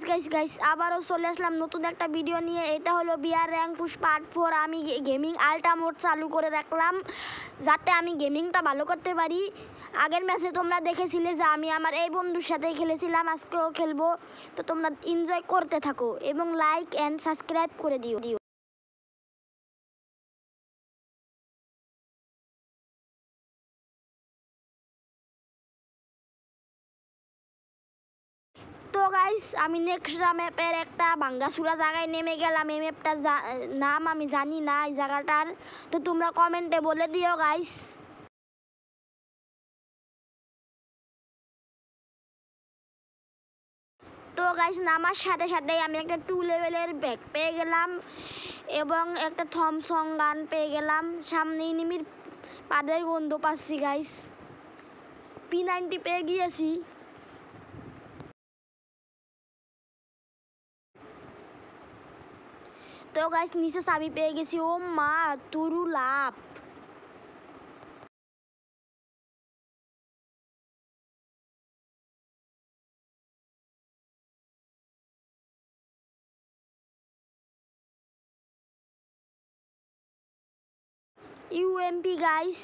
Guys আবারও চলে আসলাম নতুন একটা ভিডিও নিয়ে। এটা হলো বিআর র্যাঙ্ক পুশ পার্ট 4। আমি গেমিং আল্ট্রা মোড চালু করে রাখলাম যাতে আমি গেমিংটা ভালো করতে পারি। আগের ম্যাচে তোমরা দেখেছিলে যে আমি আমার এই বন্ধুর সাথেই খেলেছিলাম, আজকেও খেলবো। তো তোমরা এনজয় করতে থাকো এবং লাইক অ্যান্ড সাবস্ক্রাইব করে দিও। তো গাইস আমি নেক্সট ম্যাপের একটা ভাঙ্গাচুরা জায়গায় নেমে গেলাম। এই ম্যাপটার নাম আমি জানি না এই জায়গাটার, তো তোমরা কমেন্টে বলে দিও গাইস। তো গাইস নামার সাথে সাথেই আমি একটা 2 লেভেলের ব্যাগ পেয়ে গেলাম এবং একটা থমসং গান পেয়ে গেলাম। সামনে এনিমির পাদের গন্ধ পাচ্ছি গাইস। P90 পেয়ে গিয়েছি। তো গাইস নিচে চাবি পেয়ে গেছি। ও মা তুরু লাভ। ইউএমপি গাইস,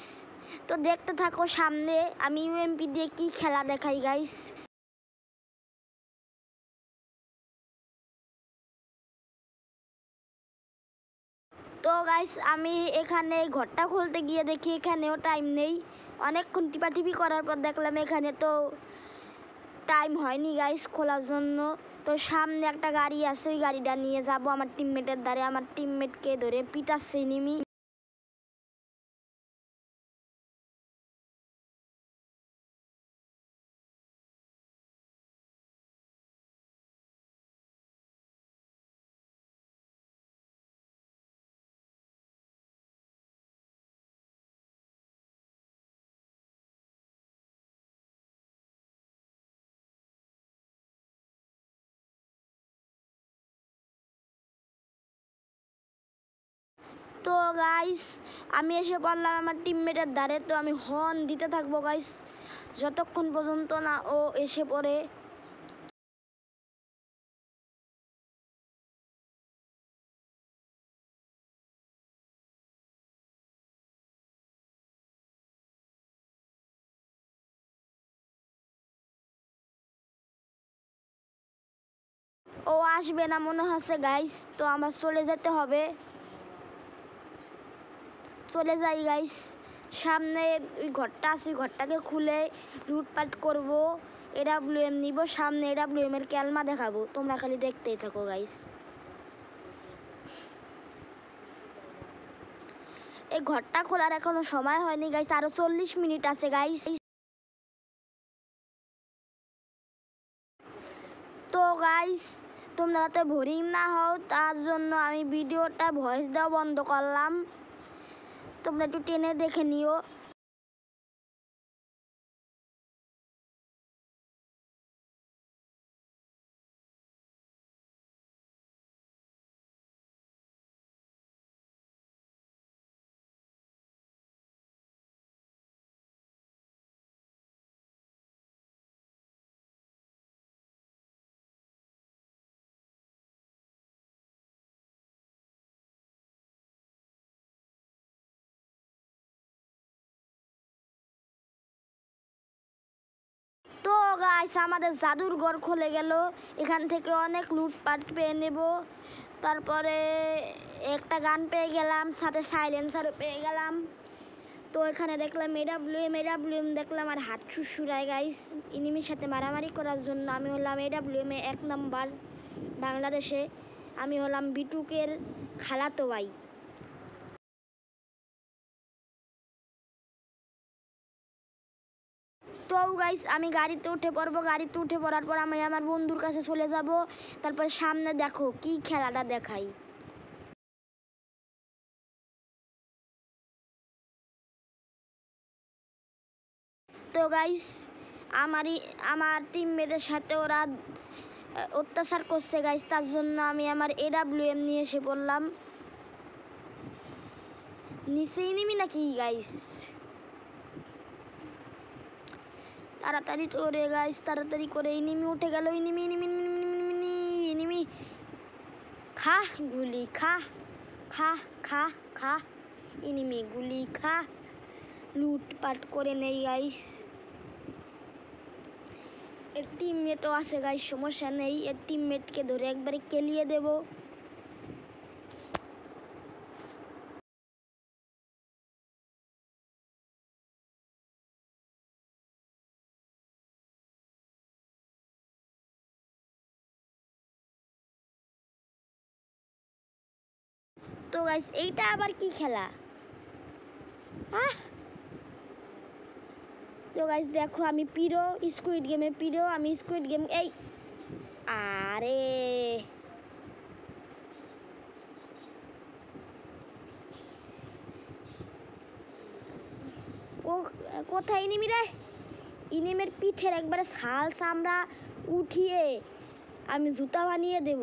তো দেখতে থাকো সামনে আমি ইউএমপি দিয়ে কি খেলা দেখাই গাইস। তো গাইস আমি এখানে ঘরটা খুলতে গিয়ে দেখি এখানেও টাইম নেই। অনেকক্ষণ টিপাটিপি করার পর দেখলাম এখানে তো টাইম হয়নি গাইস খোলার জন্য। তো সামনে একটা গাড়ি আছে, ওই গাড়িটা নিয়ে যাব আমার টিমমেটের দ্বারে। আমার টিমমেটকে ধরে পিটাচ্ছে এনিমি। তো গাইস আমি এসে পড়লাম আমার টিমমেটের দ্বারে। তো আমি হর্ন দিতে থাকবো গাইস যতক্ষণ পর্যন্ত না ও এসে পড়ে। ও আসবে না মনে হচ্ছে গাইস, তো আমার চলে যেতে হবে। চলে যাই গাইস। সামনে ওই ঘরটা আছে, ওই ঘরটাকে খুলে লুটপাট করব। AWM নিব, সামনে AWM এর ক্যালমা দেখাবো, তোমরা খালি দেখতেই থাকো গাইস। এই ঘরটা খোলার এখনো সময় হয়নি গাইস, আরো 40 মিনিট আছে গাইস। তো গাইস তোমরা যাতে বোরিং না হও তার জন্য আমি ভিডিওটা ভয়েস দেওয়া বন্ধ করলাম, তোমরা একটু টেনে দেখে নিও। তো গাইস আমাদের জাদুঘর খুলে গেল, এখান থেকে অনেক লুটপাট পেয়ে নেব। তারপরে একটা গান পেয়ে গেলাম, সাথে সাইলেন্সারও পেয়ে গেলাম। তো এখানে দেখলাম AWM দেখলাম আর হাত শুশুরায় গাইস এনিমির সাথে মারামারি করার জন্য। আমি হলাম AWM 1 নাম্বার বাংলাদেশে। আমি হলাম বিটুকের খালাতো ভাই। তো গাইস আমি গাড়িতে উঠে পড়বো, গাড়িতে উঠে পড়ার পর আমি আমার বন্ধুর কাছে চলে যাব। তারপর সামনে দেখো কি খেলাটা দেখাই। তো গাইস আমার টিমমেটের সাথে ওরা অত্যাচার করছে গাইস, তার জন্য আমি আমার AWM নিয়ে এসে পড়লাম। নিচেই নিবি নাকি গাইস? তাড়াতাড়ি করে গাইস, তাড়াতাড়ি করে এনিমি উঠে গেল। এনিমি এনিমি খা গুলি খা খা খা খা এনিমি গুলি খা লুটপাট করে নেই গাইস এর টিমমেটও আছে গাইস সমস্যা নেই এর টিমমেটকে ধরে একবারে কেলিয়ে দেব তো গাইস এইটা আবার কি খেলা তো গাইস দেখো আমি পিরো স্কুইড গেমে পিরো আমি স্কুইড গেম এই আরে কোথায় এনিমি রে এনিমির পিঠের একবারে ছাল চামড়া উঠিয়ে আমি জুতা বানিয়ে দেব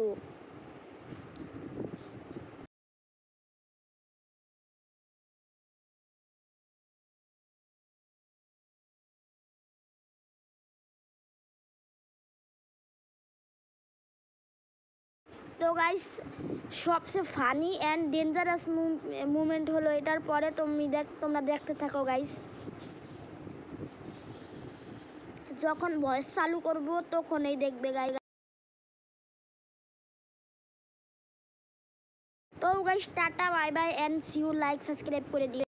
তো গাইস সবচেয়ে ফানি অ্যান্ড ডেঞ্জারাস মুভমেন্ট হলো এটার পরে তোমরা দেখতে থাকো গাইস যখন ভয়েস চালু করব তখনই দেখবে গাইস তো guys tata bye bye and see you like subscribe করে দিও